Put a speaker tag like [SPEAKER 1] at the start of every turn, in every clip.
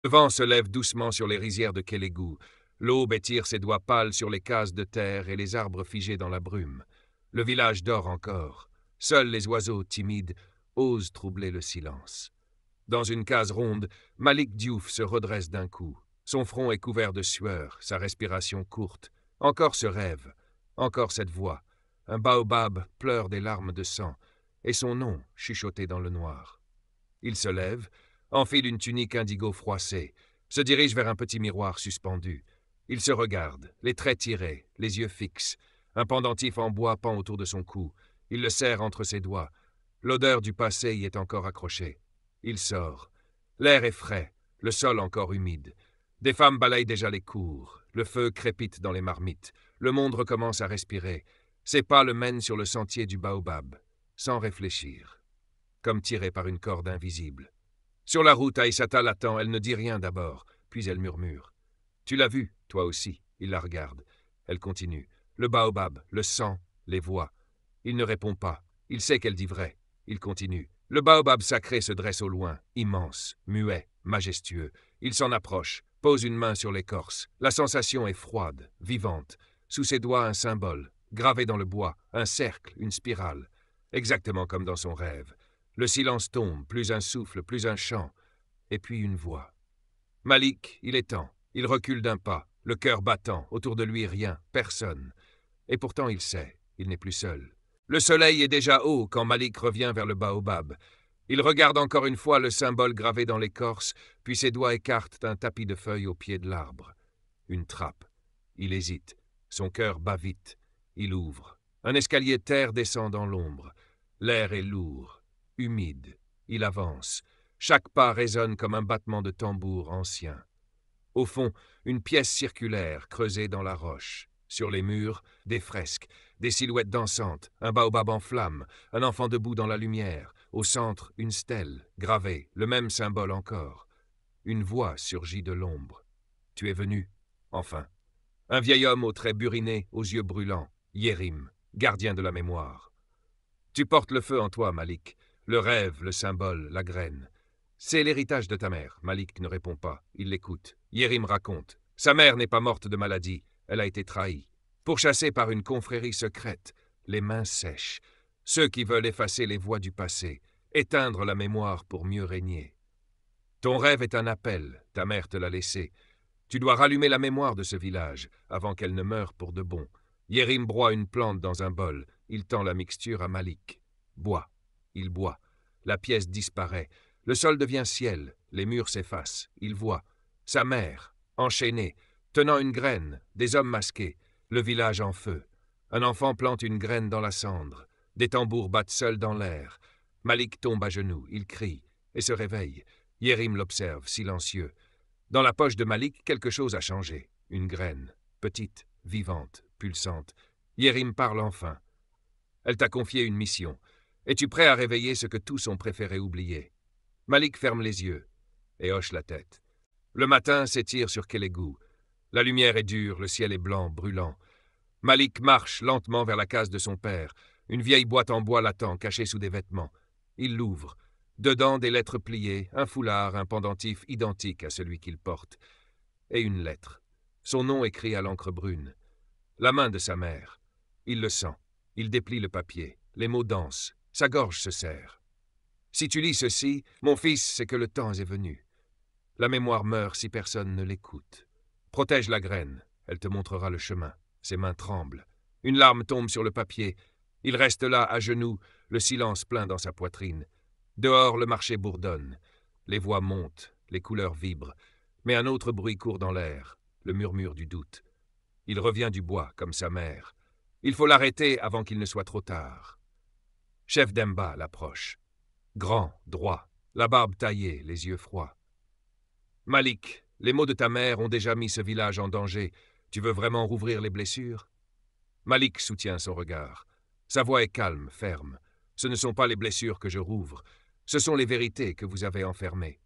[SPEAKER 1] Le vent se lève doucement sur les rizières de Kélégu. L'aube étire ses doigts pâles sur les cases de terre et les arbres figés dans la brume. Le village dort encore. Seuls les oiseaux timides osent troubler le silence. Dans une case ronde, Malik Diouf se redresse d'un coup. Son front est couvert de sueur, sa respiration courte. Encore ce rêve, encore cette voix. Un baobab pleure des larmes de sang, et son nom chuchoté dans le noir. Il se lève, enfile une tunique indigo froissée, se dirige vers un petit miroir suspendu. Il se regarde, les traits tirés, les yeux fixes. Un pendentif en bois pend autour de son cou. Il le serre entre ses doigts. L'odeur du passé y est encore accrochée. Il sort. L'air est frais, le sol encore humide. Des femmes balayent déjà les cours. Le feu crépite dans les marmites. Le monde recommence à respirer. Ses pas le mènent sur le sentier du baobab, sans réfléchir, comme tiré par une corde invisible. Sur la route, Aïssata l'attend, elle ne dit rien d'abord, puis elle murmure. « Tu l'as vu, toi aussi ?» Il la regarde. Elle continue. Le baobab, le sang, les voix. Il ne répond pas. Il sait qu'elle dit vrai. Il continue. Le baobab sacré se dresse au loin, immense, muet, majestueux. Il s'en approche, pose une main sur l'écorce. La sensation est froide, vivante. Sous ses doigts, un symbole, gravé dans le bois, un cercle, une spirale. Exactement comme dans son rêve. Le silence tombe, plus un souffle, plus un chant, et puis une voix. Malik, il est temps. Il recule d'un pas, le cœur battant, autour de lui rien, personne. Et pourtant il sait, il n'est plus seul. Le soleil est déjà haut quand Malik revient vers le baobab. Il regarde encore une fois le symbole gravé dans l'écorce, puis ses doigts écartent un tapis de feuilles au pied de l'arbre. Une trappe. Il hésite. Son cœur bat vite. Il ouvre. Un escalier de terre descend dans l'ombre. L'air est lourd, humide. Il avance. Chaque pas résonne comme un battement de tambour ancien. Au fond, une pièce circulaire creusée dans la roche. Sur les murs, des fresques, des silhouettes dansantes, un baobab en flammes, un enfant debout dans la lumière. Au centre, une stèle, gravée, le même symbole encore. Une voix surgit de l'ombre. « Tu es venu, enfin. » Un vieil homme aux traits burinés, aux yeux brûlants, Yérim, gardien de la mémoire. « Tu portes le feu en toi, Malik. Le rêve, le symbole, la graine. C'est l'héritage de ta mère. » Malik ne répond pas. Il l'écoute. Yérim raconte. Sa mère n'est pas morte de maladie. Elle a été trahie. Pourchassée par une confrérie secrète. Les mains sèches. Ceux qui veulent effacer les voix du passé. Éteindre la mémoire pour mieux régner. Ton rêve est un appel. Ta mère te l'a laissé. Tu dois rallumer la mémoire de ce village avant qu'elle ne meure pour de bon. Yérim broie une plante dans un bol. Il tend la mixture à Malik. Bois. Il boit. La pièce disparaît. Le sol devient ciel. Les murs s'effacent. Il voit. Sa mère, enchaînée, tenant une graine, des hommes masqués, le village en feu. Un enfant plante une graine dans la cendre. Des tambours battent seuls dans l'air. Malik tombe à genoux. Il crie et se réveille. Yérim l'observe, silencieux. Dans la poche de Malik, quelque chose a changé. Une graine, petite, vivante, pulsante. Yérim parle enfin. Elle t'a confié une mission. Es-tu prêt à réveiller ce que tous ont préféré oublier? Malik ferme les yeux et hoche la tête. Le matin s'étire sur Kélégu. La lumière est dure, le ciel est blanc, brûlant. Malik marche lentement vers la case de son père. Une vieille boîte en bois l'attend, cachée sous des vêtements. Il l'ouvre. Dedans, des lettres pliées, un foulard, un pendentif identique à celui qu'il porte. Et une lettre. Son nom écrit à l'encre brune. La main de sa mère. Il le sent. Il déplie le papier. Les mots dansent. Sa gorge se serre. Si tu lis ceci, mon fils, c'est que le temps est venu. La mémoire meurt si personne ne l'écoute. Protège la graine. Elle te montrera le chemin. Ses mains tremblent. Une larme tombe sur le papier. Il reste là, à genoux, le silence plein dans sa poitrine. Dehors, le marché bourdonne. Les voix montent, les couleurs vibrent. Mais un autre bruit court dans l'air, le murmure du doute. Il revient du bois, comme sa mère. Il faut l'arrêter avant qu'il ne soit trop tard. Chef d'Emba l'approche. Grand, droit, la barbe taillée, les yeux froids. Malik, les mots de ta mère ont déjà mis ce village en danger. Tu veux vraiment rouvrir les blessures? Malik soutient son regard. Sa voix est calme, ferme. Ce ne sont pas les blessures que je rouvre. Ce sont les vérités que vous avez enfermées.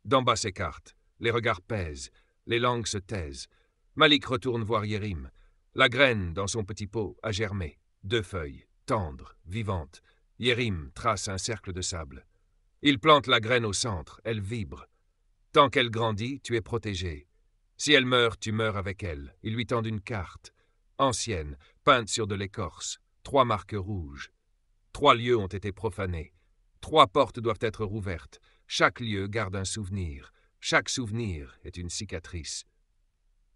[SPEAKER 1] D'en bas s'écarte. Les regards pèsent. Les langues se taisent. Malik retourne voir Yérim. La graine, dans son petit pot, a germé. 2 feuilles, tendres, vivantes. Yérim trace un cercle de sable. Il plante la graine au centre. Elle vibre. Tant qu'elle grandit, tu es protégé. Si elle meurt, tu meurs avec elle. Ils lui tendent une carte, ancienne, peinte sur de l'écorce, 3 marques rouges. 3 lieux ont été profanés. 3 portes doivent être rouvertes. Chaque lieu garde un souvenir. Chaque souvenir est une cicatrice.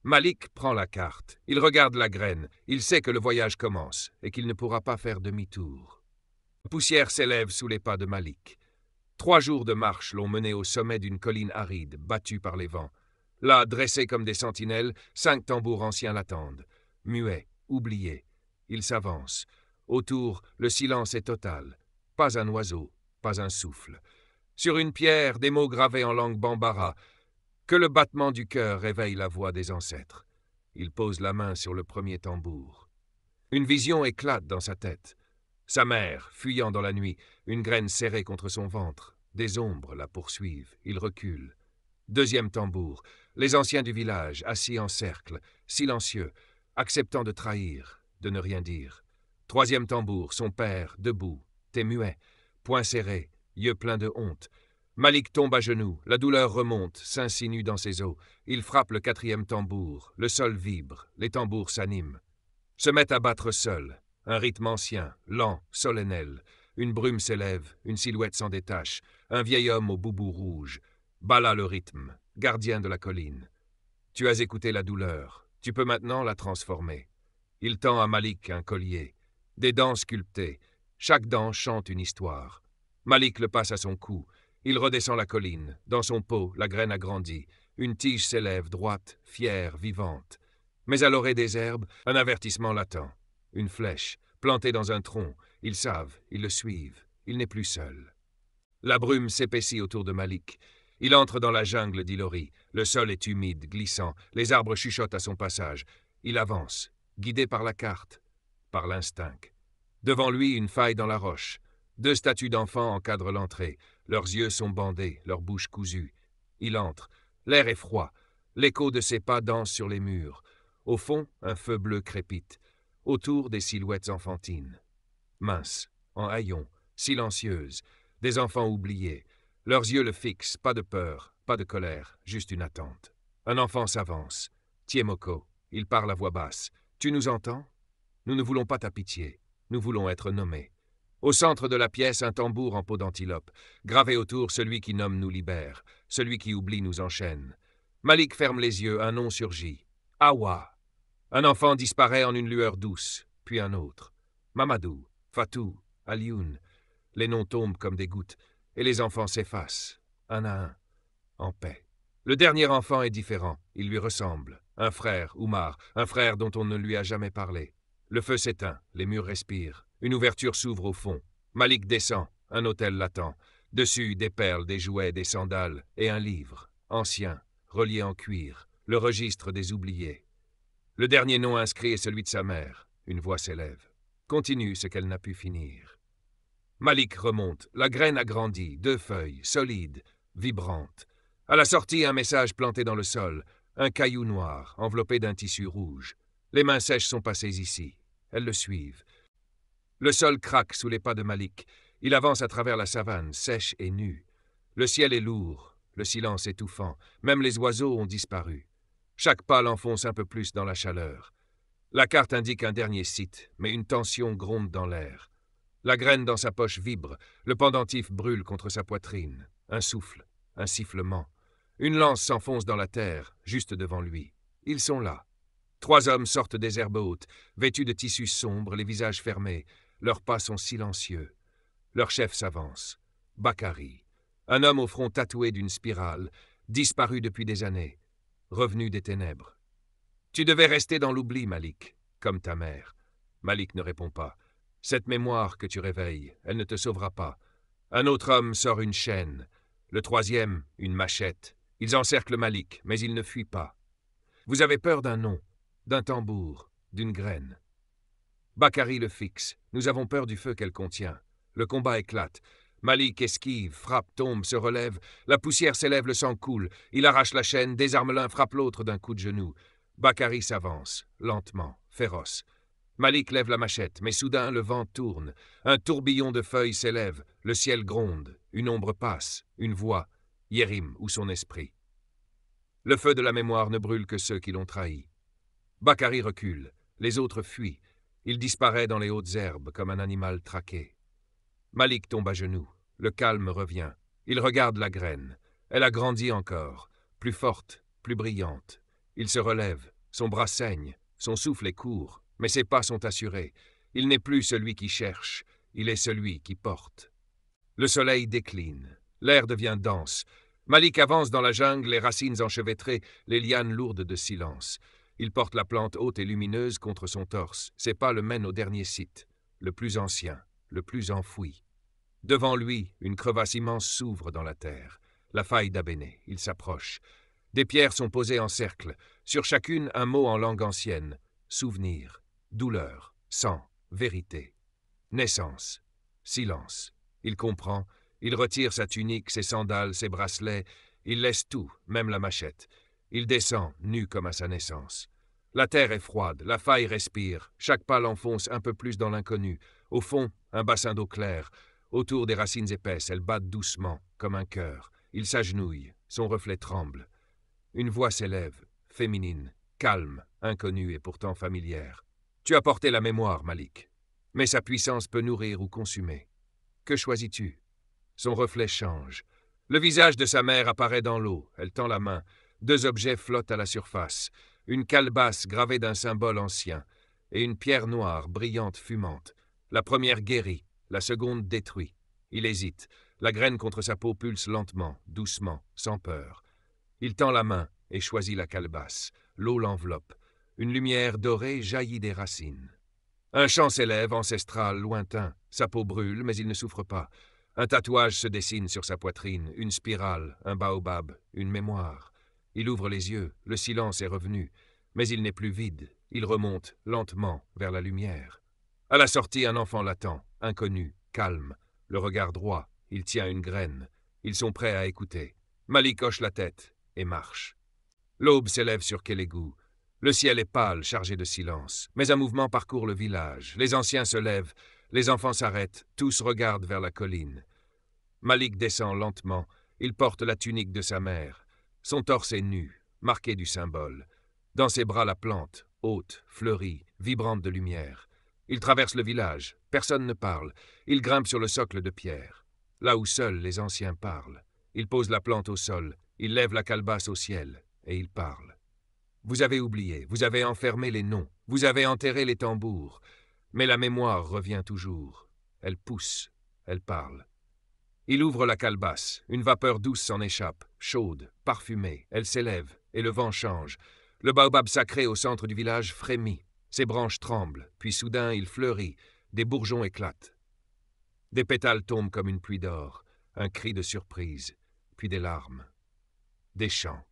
[SPEAKER 1] Malik prend la carte. Il regarde la graine. Il sait que le voyage commence et qu'il ne pourra pas faire demi-tour. La poussière s'élève sous les pas de Malik. 3 jours de marche l'ont mené au sommet d'une colline aride, battue par les vents. Là, dressés comme des sentinelles, 5 tambours anciens l'attendent. Muets, oubliés. Il s'avance. Autour, le silence est total. Pas un oiseau, pas un souffle. Sur une pierre, des mots gravés en langue bambara. Que le battement du cœur réveille la voix des ancêtres. Il pose la main sur le premier tambour. Une vision éclate dans sa tête. Sa mère, fuyant dans la nuit, une graine serrée contre son ventre. Des ombres la poursuivent. Il recule. Deuxième tambour. Les anciens du village, assis en cercle, silencieux, acceptant de trahir, de ne rien dire. Troisième tambour. Son père, debout, t'es muet, poings serrés, yeux pleins de honte. Malik tombe à genoux, la douleur remonte, s'insinue dans ses os. Il frappe le 4e tambour, le sol vibre, les tambours s'animent. Se met à battre seul, un rythme ancien, lent, solennel. Une brume s'élève, une silhouette s'en détache, un vieil homme au boubou rouge. Bala le rythme, gardien de la colline. Tu as écouté la douleur, tu peux maintenant la transformer. Il tend à Malik un collier, des dents sculptées. Chaque dent chante une histoire. Malik le passe à son cou. Il redescend la colline. Dans son pot, la graine a grandi. Une tige s'élève, droite, fière, vivante. Mais à l'orée des herbes, un avertissement l'attend. Une flèche, plantée dans un tronc. Ils savent, ils le suivent. Il n'est plus seul. La brume s'épaissit autour de Malik. Il entre dans la jungle d'Ilori. Le sol est humide, glissant. Les arbres chuchotent à son passage. Il avance, guidé par la carte, par l'instinct. Devant lui, une faille dans la roche. 2 statues d'enfants encadrent l'entrée. Leurs yeux sont bandés, leurs bouches cousues. Il entre. L'air est froid. L'écho de ses pas danse sur les murs. Au fond, un feu bleu crépite. Autour, des silhouettes enfantines. Minces, en haillons, silencieuses. Des enfants oubliés. Leurs yeux le fixent, pas de peur, pas de colère, juste une attente. Un enfant s'avance. Tiemoko, il parle à voix basse. Tu nous entends? Nous ne voulons pas ta pitié. Nous voulons être nommés. Au centre de la pièce, un tambour en peau d'antilope. Gravé autour, celui qui nomme nous libère. Celui qui oublie nous enchaîne. Malik ferme les yeux, un nom surgit. Awa. Un enfant disparaît en une lueur douce, puis un autre. Mamadou, Fatou, Alioune. Les noms tombent comme des gouttes, et les enfants s'effacent, un à un, en paix. Le dernier enfant est différent, il lui ressemble. Un frère, Oumar, un frère dont on ne lui a jamais parlé. Le feu s'éteint, les murs respirent. Une ouverture s'ouvre au fond. Malik descend, un autel l'attend. Dessus, des perles, des jouets, des sandales, et un livre, ancien, relié en cuir, le registre des oubliés. Le dernier nom inscrit est celui de sa mère. Une voix s'élève. Continue ce qu'elle n'a pu finir. Malik remonte. La graine a grandi, 2 feuilles, solides, vibrantes. À la sortie, un message planté dans le sol. Un caillou noir, enveloppé d'un tissu rouge. Les mains sèches sont passées ici. Elles le suivent. Le sol craque sous les pas de Malik. Il avance à travers la savane, sèche et nue. Le ciel est lourd, le silence étouffant. Même les oiseaux ont disparu. Chaque pas l'enfonce un peu plus dans la chaleur. La carte indique un dernier site, mais une tension gronde dans l'air. La graine dans sa poche vibre, le pendentif brûle contre sa poitrine. Un souffle, un sifflement. Une lance s'enfonce dans la terre, juste devant lui. Ils sont là. 3 hommes sortent des herbes hautes, vêtus de tissus sombres, les visages fermés. Leurs pas sont silencieux. Leur chef s'avance. Bakari. Un homme au front tatoué d'une spirale, disparu depuis des années, revenu des ténèbres. Tu devais rester dans l'oubli, Malik, comme ta mère. Malik ne répond pas. Cette mémoire que tu réveilles, elle ne te sauvera pas. Un autre homme sort une chaîne. Le 3e, une machette. Ils encerclent Malik, mais il ne fuit pas. Vous avez peur d'un nom, d'un tambour, d'une graine. Bakari le fixe. Nous avons peur du feu qu'elle contient. Le combat éclate. Malik esquive, frappe, tombe, se relève. La poussière s'élève, le sang coule. Il arrache la chaîne, désarme l'un, frappe l'autre d'un coup de genou. Bakari s'avance, lentement, féroce. Malik lève la machette, mais soudain le vent tourne. Un tourbillon de feuilles s'élève, le ciel gronde. Une ombre passe, une voix. Yérim ou son esprit. Le feu de la mémoire ne brûle que ceux qui l'ont trahi. Bakary recule, les autres fuient. Il disparaît dans les hautes herbes comme un animal traqué. Malik tombe à genoux. Le calme revient. Il regarde la graine. Elle a grandi encore, plus forte, plus brillante. Il se relève. Son bras saigne. Son souffle est court, mais ses pas sont assurés. Il n'est plus celui qui cherche. Il est celui qui porte. Le soleil décline. L'air devient dense. Malik avance dans la jungle, les racines enchevêtrées, les lianes lourdes de silence. Il porte la plante haute et lumineuse contre son torse. Ses pas le mènent au dernier site, le plus ancien, le plus enfoui. Devant lui, une crevasse immense s'ouvre dans la terre. La faille d'Abéné. Il s'approche. Des pierres sont posées en cercle. Sur chacune, un mot en langue ancienne. Souvenir, douleur, sang, vérité. Naissance, silence. Il comprend. Il retire sa tunique, ses sandales, ses bracelets. Il laisse tout, même la machette. Il descend, nu comme à sa naissance. La terre est froide, la faille respire. Chaque pas l'enfonce un peu plus dans l'inconnu. Au fond, un bassin d'eau claire. Autour des racines épaisses, elles battent doucement, comme un cœur. Il s'agenouille, son reflet tremble. Une voix s'élève, féminine, calme, inconnue et pourtant familière. Tu as porté la mémoire, Malik. Mais sa puissance peut nourrir ou consumer. Que choisis-tu? Son reflet change. Le visage de sa mère apparaît dans l'eau. Elle tend la main. 2 objets flottent à la surface. Une calebasse gravée d'un symbole ancien et une pierre noire, brillante, fumante. La première guérit, la seconde détruit. Il hésite. La graine contre sa peau pulse lentement, doucement, sans peur. Il tend la main et choisit la calebasse. L'eau l'enveloppe. Une lumière dorée jaillit des racines. Un chant s'élève, ancestral, lointain. Sa peau brûle, mais il ne souffre pas. Un tatouage se dessine sur sa poitrine, une spirale, un baobab, une mémoire. Il ouvre les yeux, le silence est revenu, mais il n'est plus vide. Il remonte, lentement, vers la lumière. À la sortie, un enfant l'attend, inconnu, calme, le regard droit. Il tient une graine. Ils sont prêts à écouter. Malik hoche la tête et marche. L'aube s'élève sur Kélégo. Le ciel est pâle, chargé de silence. Mais un mouvement parcourt le village. Les anciens se lèvent. Les enfants s'arrêtent. Tous regardent vers la colline. Malik descend lentement. Il porte la tunique de sa mère. Son torse est nu, marqué du symbole. Dans ses bras, la plante, haute, fleurie, vibrante de lumière. Il traverse le village. Personne ne parle. Il grimpe sur le socle de pierre. Là où seuls les anciens parlent. Il pose la plante au sol. Il lève la calebasse au ciel. Et il parle. Vous avez oublié, vous avez enfermé les noms, vous avez enterré les tambours. Mais la mémoire revient toujours. Elle pousse, elle parle. Il ouvre la calebasse. Une vapeur douce s'en échappe, chaude, parfumée. Elle s'élève, et le vent change. Le baobab sacré au centre du village frémit. Ses branches tremblent, puis soudain il fleurit. Des bourgeons éclatent. Des pétales tombent comme une pluie d'or. Un cri de surprise, puis des larmes. Des chants.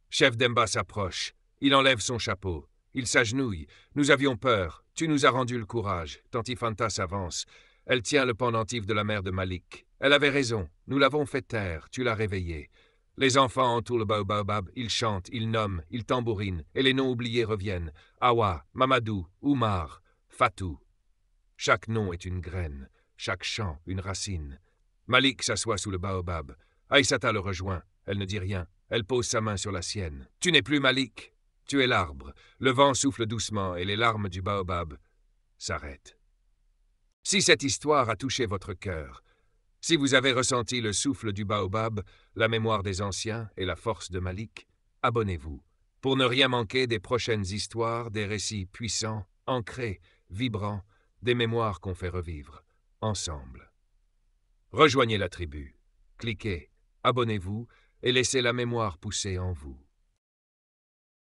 [SPEAKER 1] Chef d'Emba s'approche. Il enlève son chapeau. Il s'agenouille. Nous avions peur. Tu nous as rendu le courage. Tantifanta s'avance. Elle tient le pendentif de la mère de Malik. Elle avait raison. Nous l'avons fait taire. Tu l'as réveillée. Les enfants entourent le baobab. Ils chantent, ils nomment, ils tambourinent. Et les noms oubliés reviennent. Awa, Mamadou, Oumar, Fatou. Chaque nom est une graine. Chaque chant, une racine. Malik s'assoit sous le baobab. Aïssata le rejoint. Elle ne dit rien. Elle pose sa main sur la sienne. Tu n'es plus Malik. Tu es l'arbre. Le vent souffle doucement et les larmes du baobab s'arrêtent. Si cette histoire a touché votre cœur, si vous avez ressenti le souffle du baobab, la mémoire des anciens et la force de Malik, abonnez-vous pour ne rien manquer des prochaines histoires, des récits puissants, ancrés, vibrants, des mémoires qu'on fait revivre, ensemble. Rejoignez la tribu. Cliquez, abonnez-vous et laissez la mémoire pousser en vous.